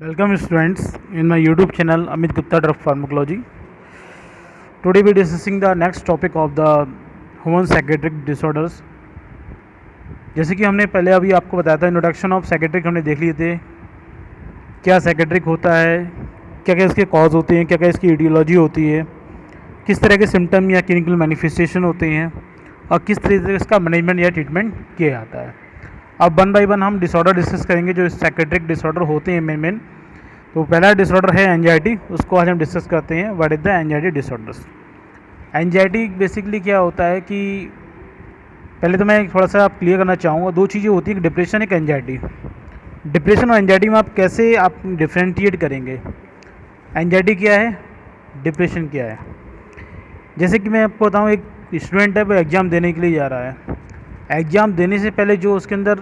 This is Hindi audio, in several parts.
Welcome students in my YouTube channel Amit Gupta Drug Pharmacology. Today we are discussing the next topic of the human psychiatric disorders. जैसे कि हमने पहले अभी आपको बताया था इंट्रोडक्शन ऑफ साइकेट्रिक हमने देख लिए थे, क्या साइकेट्रिक होता है, क्या क्या इसके कॉज होते हैं, क्या क्या इसकी ईडियोलॉजी होती है, किस तरह के सिम्टम या क्लिनिकल मैनिफेस्टेशन होते हैं और किस तरीके से इसका मैनेजमेंट या ट्रीटमेंट किया जाता है। अब वन बाय वन हम डिसऑर्डर डिस्कस करेंगे जो साइकेट्रिक डिसऑर्डर होते हैं मेन। तो पहला डिसऑर्डर है एंजाइटी, उसको आज हम डिस्कस करते हैं। What is the anxiety disorders. Anxiety basically क्या होता है कि पहले तो मैं थोड़ा सा आप क्लियर करना चाहूँगा, दो चीज़ें होती हैं, एक डिप्रेशन एक एंजाइटी। डिप्रेशन और एंजाइटी में आप कैसे आप डिफ्रेंशिएट करेंगे, एंजाइटी क्या है, डिप्रेशन क्या है। जैसे कि मैं आपको बताऊँ, एक स्टूडेंट है वो एग्ज़ाम देने के लिए जा रहा है। एग्ज़ाम देने से पहले जो उसके अंदर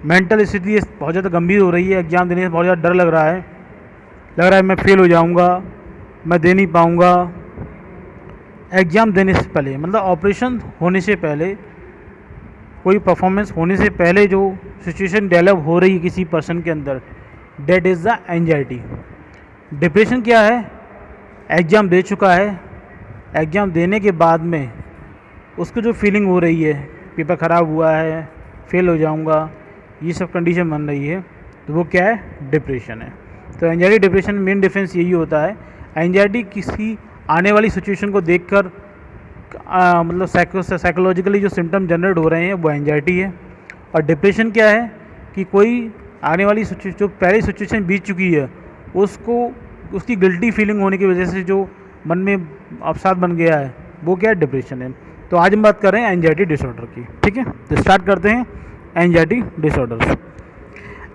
मेंटल स्थिति बहुत ज़्यादा गंभीर हो रही है, एग्ज़ाम देने से बहुत ज़्यादा डर लग रहा है मैं फेल हो जाऊंगा, मैं दे नहीं पाऊंगा। एग्ज़ाम देने से पहले मतलब ऑपरेशन होने से पहले, कोई परफॉर्मेंस होने से पहले जो सिचुएशन डेवलप हो रही है किसी पर्सन के अंदर, that is the anxiety. Depression क्या है, एग्ज़ाम दे चुका है, एग्ज़ाम देने के बाद में उसको जो फीलिंग हो रही है, पेपर ख़राब हुआ है, फेल हो जाऊंगा, ये सब कंडीशन बन रही है, तो वो क्या है, डिप्रेशन है। तो एंजाइटी डिप्रेशन में मेन डिफरेंस यही होता है। एंजाइटी किसी आने वाली सिचुएशन को देखकर मतलब साइकोलॉजिकली जो सिम्टम जनरेट हो रहे हैं वो एंजाइटी है। और डिप्रेशन क्या है कि कोई आने वाली जो पहली सिचुएशन बीत चुकी है उसको उसकी गिल्टी फीलिंग होने की वजह से जो मन में अवसाद बन गया है, वो क्या है, डिप्रेशन है। तो आज हम बात कर रहे हैं एंजाइटी डिसऑर्डर की, ठीक है। तो स्टार्ट करते हैं anxiety disorders.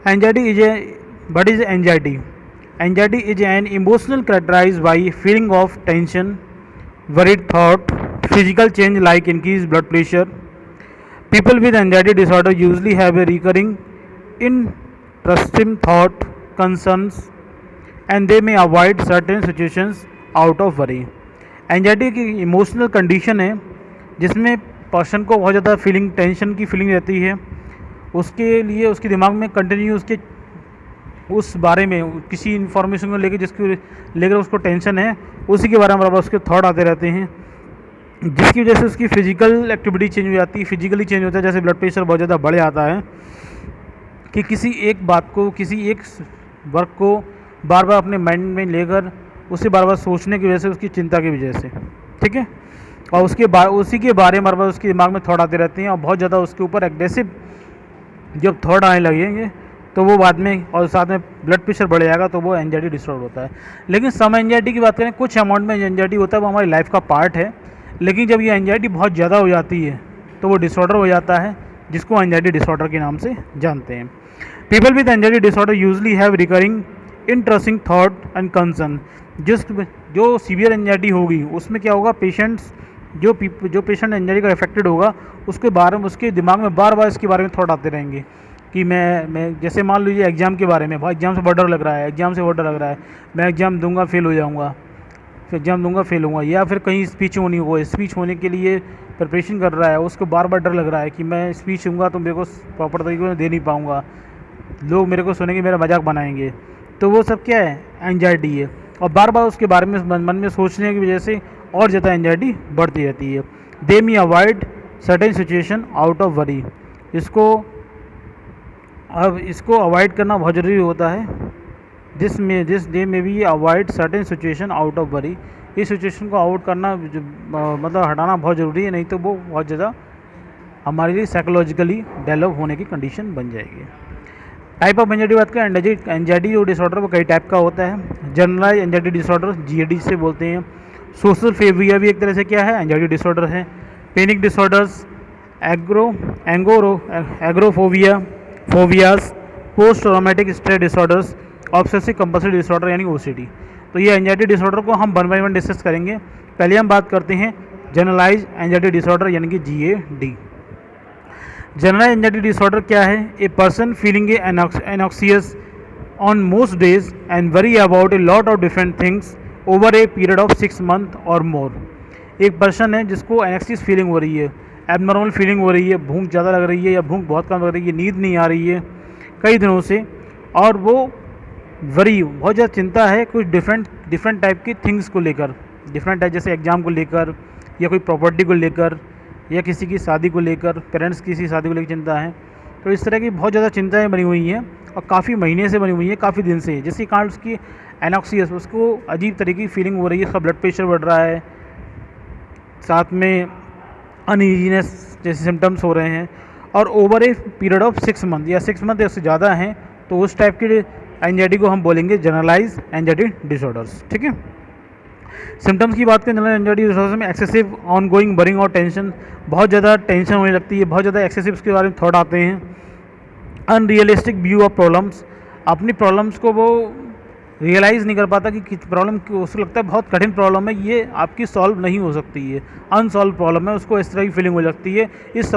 Anxiety is what is anxiety. Anxiety is an emotional characterized by feeling of tension, worried thought, physical change like increased blood pressure. People with anxiety disorder usually have a recurring intrusive thought, concerns, and they may avoid certain situations out of worry. Anxiety की इमोशनल कंडीशन है जिसमें पर्सन को बहुत ज़्यादा फीलिंग, टेंशन की फीलिंग रहती है। उसके लिए उसके दिमाग में कंटिन्यू उसके उस बारे में किसी इन्फॉर्मेशन को लेकर जिसको लेकर उसको टेंशन है, उसी के बारे में बराबर उसके थॉट आते रहते हैं, जिसकी वजह से उसकी फिजिकल एक्टिविटी चेंज हो जाती है, फिजिकली चेंज होता है। जैसे ब्लड प्रेशर बहुत ज़्यादा बढ़ जाता है कि किसी एक बात को, किसी एक वर्क को बार बार अपने माइंड में लेकर उसे बार बार सोचने की वजह से, उसकी चिंता की वजह से, ठीक है। और उसी के बारे में बार बार उसके दिमाग में थॉट आते रहते हैं और बहुत ज़्यादा उसके ऊपर एग्रेसिव जब थॉट आने लगेंगे तो वो बाद में, और साथ में ब्लड प्रेशर बढ़ जाएगा, तो वो एंजाइटी डिसऑर्डर होता है। लेकिन सम एंजाइटी की बात करें, कुछ अमाउंट में एंजाइटी होता है, वो हमारी लाइफ का पार्ट है। लेकिन जब ये एंजाइटी बहुत ज़्यादा हो जाती है तो वो डिसऑर्डर हो जाता है, जिसको एंजाइटी डिसऑर्डर के नाम से जानते हैं। People with anxiety disorder usually have recurring interesting thought and concern. जो सीवियर एंजाइटी होगी उसमें क्या होगा, पेशेंट्स जो पेशेंट एंजाइटी का अफेक्टेड होगा उसके बारे में, उसके दिमाग में बार बार इसके बारे में थॉट आते रहेंगे कि मैं जैसे मान लीजिए एग्ज़ाम के बारे में, भाई एग्ज़ाम से बहुत डर लग रहा है, एग्ज़ाम से बहुत डर लग रहा है, मैं एग्ज़ाम दूंगा फेल हो जाऊंगा, फिर एग्ज़ाम दूंगा फेल होऊंगा। या फिर कहीं स्पीच होनी हो, स्पीच होने के लिए प्रिपरेशन कर रहा है, उसको बार बार डर लग रहा है कि मैं स्पीच दूंगा तो मेरे को प्रॉपर तरीके से दे नहीं पाऊँगा, लोग मेरे को सुनेंगे, मेरा मजाक बनाएंगे। तो वो सब क्या है, एंजाइटी है। और बार बार उसके बारे में मन में सोचने की वजह से और ज़्यादा एंजाइटी बढ़ती रहती है। They may avoid certain situation out of worry. इसको अवॉइड करना बहुत ज़रूरी होता है। This they may be avoid certain situation out of worry. इस सिचुएशन को अवॉइड करना मतलब हटाना बहुत ज़रूरी है, नहीं तो वो बहुत ज़्यादा हमारे लिए साइकोलॉजिकली डेवलप होने की कंडीशन बन जाएगी। टाइप ऑफ एंजाइटी बात करें, एंजाइटी जो डिसऑर्डर वो कई टाइप का होता है। जनरलाइज एंजाइटी डिसऑर्डर जीएडी से बोलते हैं। सोशल फेविया भी एक तरह से क्या है, एंजाइटी डिसऑर्डर है। Panic disorders, agoraphobia, phobias, post traumatic stress disorders, obsessive compulsive disorder यानी ओसीडी। तो ये एंजाइटी डिसऑर्डर को हम वन बाय वन डिस्कस करेंगे। पहले हम बात करते हैं जनरलाइज एंजाइटी डिसऑर्डर यानी कि जीएडी। जनरल एंजाइटी डिसऑर्डर क्या है, a person feeling anxious on most days and worry about a lot of different things over a period of 6 month और मोर। एक पर्सन है जिसको एनॉक्सियस फीलिंग हो रही है, एबनॉर्मल फीलिंग हो रही है, भूख ज़्यादा लग रही है या भूख बहुत कम लग रही है, नींद नहीं आ रही है कई दिनों से, और वो वरी, बहुत ज़्यादा चिंता है कुछ डिफरेंट टाइप की थिंग्स को लेकर, डिफरेंट टाइप जैसे एग्ज़ाम को लेकर, या कोई प्रॉपर्टी को लेकर, या किसी की शादी को लेकर, पेरेंट्स की किसी शादी को लेकर चिंता है। तो इस तरह की बहुत ज़्यादा चिंताएँ बनी हुई हैं और काफ़ी महीने से बनी हुई हैं, काफ़ी दिन से, जिसके कारण उसकी एनॉक्सियस, उसको अजीब तरीके की फीलिंग हो रही है, उसका ब्लड प्रेशर बढ़ रहा है, साथ में अनईजीनेस जैसे सिम्टम्स हो रहे हैं, और over a period of 6 month या 6 मंथ या उससे ज़्यादा हैं, तो उस टाइप की एंजाइटी को हम बोलेंगे जनरलाइज एंजाइटी डिसऑर्डर्स। ठीक है, सिम्टम्स की बात करें जनरल एंजाइटी डिसऑर्डर्स में एक्सेसिव ऑन गोइंग बरिंग और टेंशन, बहुत ज़्यादा टेंशन होने लगती है, बहुत ज़्यादा एक्सेसिव उसके बारे में थॉट आते हैं, अनरियलिस्टिक व्यू ऑफ प्रॉब्लम्स, अपनी प्रॉब्लम्स को वो रियलाइज़ नहीं कर पाता कि प्रॉब्लम, उसको लगता है बहुत कठिन प्रॉब्लम है, ये आपकी सॉल्व नहीं हो सकती है, अनसॉल्व प्रॉब्लम है, उसको इस तरह की फीलिंग हो लगती है, इस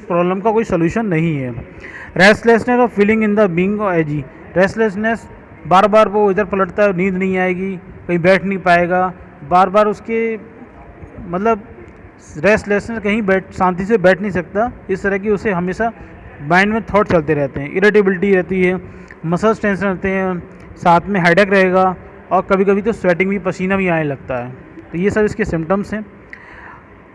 प्रॉब्लम का कोई सोल्यूशन नहीं है। रेस्टलेसनेस और feeling in the being edgy, restlessness, बार बार वो इधर पलटता है, नींद नहीं आएगी, कहीं बैठ नहीं पाएगा, बार बार उसके मतलब रेस्टलेसनेस, कहीं शांति से बैठ नहीं सकता, इस तरह की उसे हमेशा माइंड में थॉट चलते रहते हैं, इरिटेबिलिटी रहती है, मसल्स टेंशन रहते हैं, साथ में हेडेक रहेगा, और कभी कभी तो स्वेटिंग भी, पसीना भी आने लगता है। तो ये सब इसके सिम्टम्स हैं।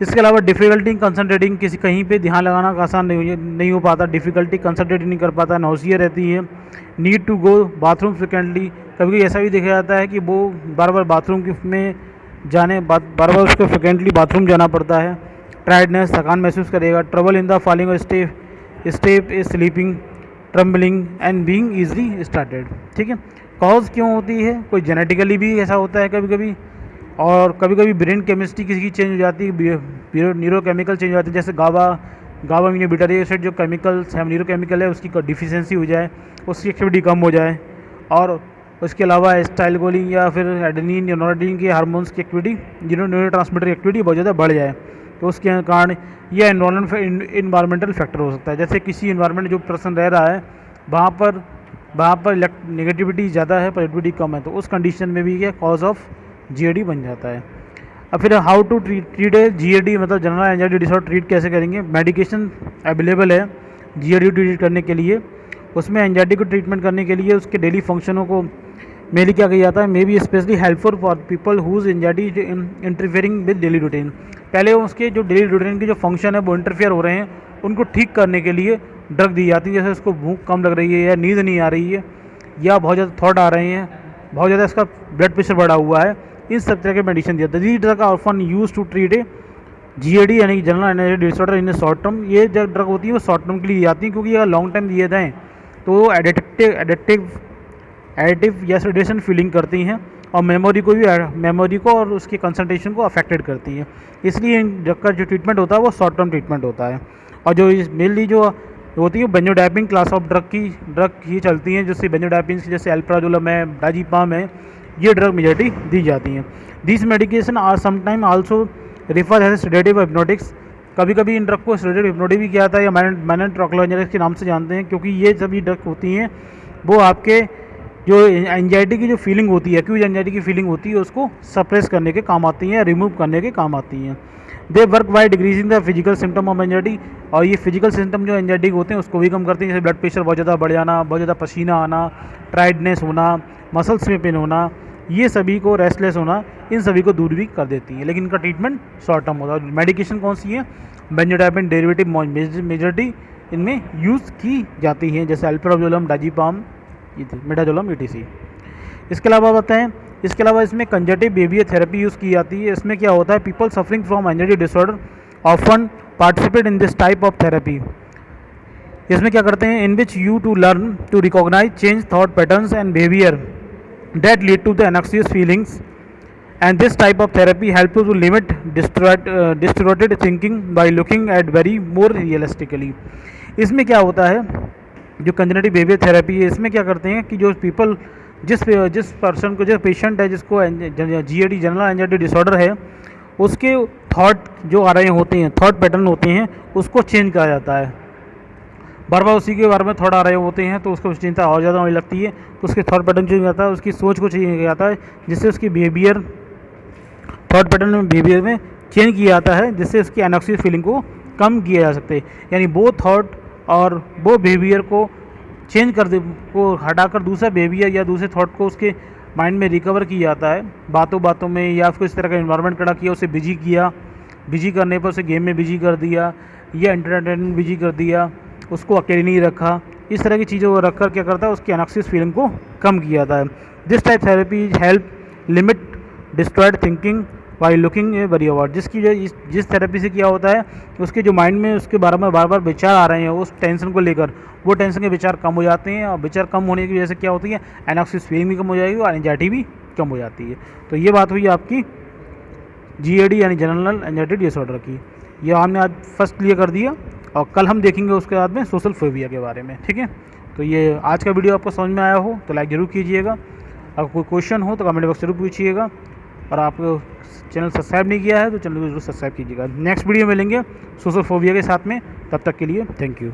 इसके अलावा डिफ़िकल्टी कंसंट्रेटिंग, किसी कहीं पे ध्यान लगाना आसान नहीं हो पाता, डिफ़िकल्टी कंसंट्रेट नहीं कर पाता, नौसिया रहती है, need to go bathroom frequently, कभी कभी ऐसा भी देखा जाता है कि वो बार बार बाथरूम में जाने बार बार उसको फ्रिक्वेंटली बाथरूम जाना पड़ता है, टायर्डनेस, थकान महसूस करेगा, ट्रबल इन द फॉलिंग और step is sleeping, trembling and being easily started. ठीक है, कॉज क्यों होती है, कोई जेनेटिकली भी ऐसा होता है कभी कभी, और कभी कभी ब्रेन केमिस्ट्री किसी की चेंज हो जाती है, न्यूरोकेमिकल चेंज हो जाती है, जैसे गाबा मीनोबिटारी एसिड जो केमिकल्स है, न्यूरोकेमिकल है, उसकी डिफिशियंसी हो जाए, उसकी एक्टिविटी कम हो जाए, और उसके अलावा एस्टाइलकोलिन या फिर एडेनिन या नोराडिन के हार्मोन्स की एक्टिविटी, न्यूरोट्रांसमीटर की एक्टिविटी बहुत ज़्यादा बढ़ जाए, तो उसके कारण यह इन्वायरमेंटल फैक्टर हो सकता है। जैसे किसी इन्वायरमेंट जो पर्सन रह रहा है वहाँ पर नेगेटिविटी ज़्यादा है, पॉजिटिविटी कम है, तो उस कंडीशन में भी यह कॉज ऑफ जीएडी बन जाता है। अब फिर हाउ टू ट्रीट है जीएडी, मतलब जनरल एंजाइटी डिसऑर्डर, ट्रीट कैसे करेंगे। मेडिकेशन अवेलेबल है जीएडी ट्रीट करने के लिए, उसमें एंजाइटी को ट्रीटमेंट करने के लिए उसके डेली फंक्शनों को मेनली क्या किया जाता है, may be specially helpful for people whose anxiety interfering with daily routine, पहले उसके जो डेली रूटीन के जो फंक्शन है वो इंटरफेयर हो रहे हैं, उनको ठीक करने के लिए ड्रग दी जाती है, जैसे उसको भूख कम लग रही है, या नींद नहीं आ रही है, या बहुत ज़्यादा थॉट आ रहे हैं, बहुत ज़्यादा इसका ब्लड प्रेशर बढ़ा हुआ है, इन सब तरह के मेडिसिन दिया। These drug are often use to treat a GAD यानी general anxiety disorder in short term. ये जो ड्रग होती है वो शॉर्ट टर्म के लिए दी जाती है, क्योंकि अगर लॉन्ग टाइम दिए जाएँ तो एडिटिव या सेडेशन फीलिंग करती हैं, और मेमोरी को और उसकी कंसंट्रेशन को अफेक्टेड करती हैं, इसलिए इन ड्रग का जो ट्रीटमेंट होता है वो शॉर्ट टर्म ट्रीटमेंट होता है। और जो मेनली जो होती है बेंजोडाइपिन क्लास ऑफ ड्रग ही चलती हैं, जैसे बेंजोडाइपिन जैसे अल्प्राजोलम है, डाइज़ेपाम है, ये ड्रग मेजॉरिटी दी जाती हैं। This medication are sometime also refer as sedative hypnotics, कभी कभी इन ड्रग को सेडेटिव हिप्नोटिक भी किया जाता है, या मैनन ट्रोक्लोजेनिक्स के नाम से जानते हैं, क्योंकि ये सभी ड्रग होती हैं वो आपके जो एंजाइटी की जो फीलिंग होती है, एक्यूट एंजाइटी की फीलिंग होती है, उसको सप्रेस करने के काम आती हैं, रिमूव करने के काम आती हैं। They work by decreasing the physical symptom of anxiety, और ये फिजिकल सिम्टम जो एंजाइटी के होते हैं उसको भी कम करती हैं, जैसे ब्लड प्रेशर बहुत ज़्यादा बढ़ जाना, बहुत ज़्यादा पसीना आना, टायर्डनेस होना, मसल्स में पेन होना, ये सभी को, रेस्टलेस होना, इन सभी को दूर भी कर देती है। लेकिन इनका ट्रीटमेंट शॉर्ट टर्म होता है। मेडिकेशन कौन सी है, बेंजोडाइपिन डेरिवेटिव मेजॉरिटी इनमें यूज़ की जाती हैं, जैसे अल्प्राजोलम, डाइज़ेपाम, मेटाजोलम, ईटीसी। इसके अलावा बताएं, इसके अलावा इसमें कंजर्टिव बिहेवियर थेरेपी यूज़ की जाती है। इसमें क्या होता है, people suffering from anxiety disorder often participate in this type of therapy. इसमें क्या करते हैं, in which you to learn to recognise change thought patterns and behaviour that lead to the anxious feelings, and this type of therapy help to limit distorted thinking by looking at very more realistically. इसमें क्या होता है, जो कंजर्टिव बिहेवियर थेरेपी है, इसमें क्या करते हैं कि जो पीपल जिस पर्सन को, जो पेशेंट है जिसको जीएडी जनरल एंजाइटी डिसऑर्डर है, उसके थॉट जो आ रहे होते हैं, थॉट पैटर्न होते हैं, उसको चेंज करा जाता है। बार बार उसी के बारे में थॉट आ रहे होते हैं तो उसको चिंता और ज़्यादा होने लगती है, तो उसके थॉट पैटर्न चेंज हो जाता है, उसकी सोच को चेंज किया जाता है, जिससे उसकी बिहेवियर, थॉट पैटर्न में बिहेवियर में चेंज किया जाता है, जिससे उसकी एनॉक्सियस फीलिंग को कम किया जा सकता है। यानी वो थॉट और वो बिहेवियर को चेंज कर दे, को हटाकर दूसरा बिहेवियर या दूसरे थॉट को उसके माइंड में रिकवर किया जाता है बातों बातों में, या फिर इस तरह का इन्वायरमेंट खड़ा किया, उसे बिजी किया, बिजी करने पर उसे गेम में बिजी कर दिया या एंटरटेनमेंट बिजी कर दिया, उसको अकेले नहीं रखा। इस तरह की चीज़ों को रखकर क्या करता है, उसकी एनॉक्सियस फीलिंग को कम किया जाता है। This type therapy help limit destroyed thinking Y looking A worry award. जिसकी जो जिस थेरेपी से क्या होता है, उसके जो माइंड में उसके बारे में बार बार विचार आ रहे हैं उस टेंशन को लेकर, वो टेंशन के विचार कम हो जाते हैं, और विचार कम होने की वजह से क्या होती है, एनॉक्सियस फीलिंग भी कम हो जाएगी और एंजाइटी भी कम हो जाती है। तो ये बात हुई आपकी GAD यानी जनरल एंजाइटी डिसऑर्डर की। ये हमने आज फर्स्ट क्लियर कर दिया, और कल हम देखेंगे उसके बाद में सोशल फोबिया के बारे में। ठीक है, तो ये आज का वीडियो आपको समझ में आया हो तो लाइक ज़रूर कीजिएगा, अगर कोई क्वेश्चन हो तो कमेंट बॉक्स जरूर पूछिएगा, और आप चैनल सब्सक्राइब नहीं किया है तो चैनल को जरूर सब्सक्राइब कीजिएगा। नेक्स्ट वीडियो मिलेंगे सोशल फोबिया के साथ में, तब तक के लिए थैंक यू।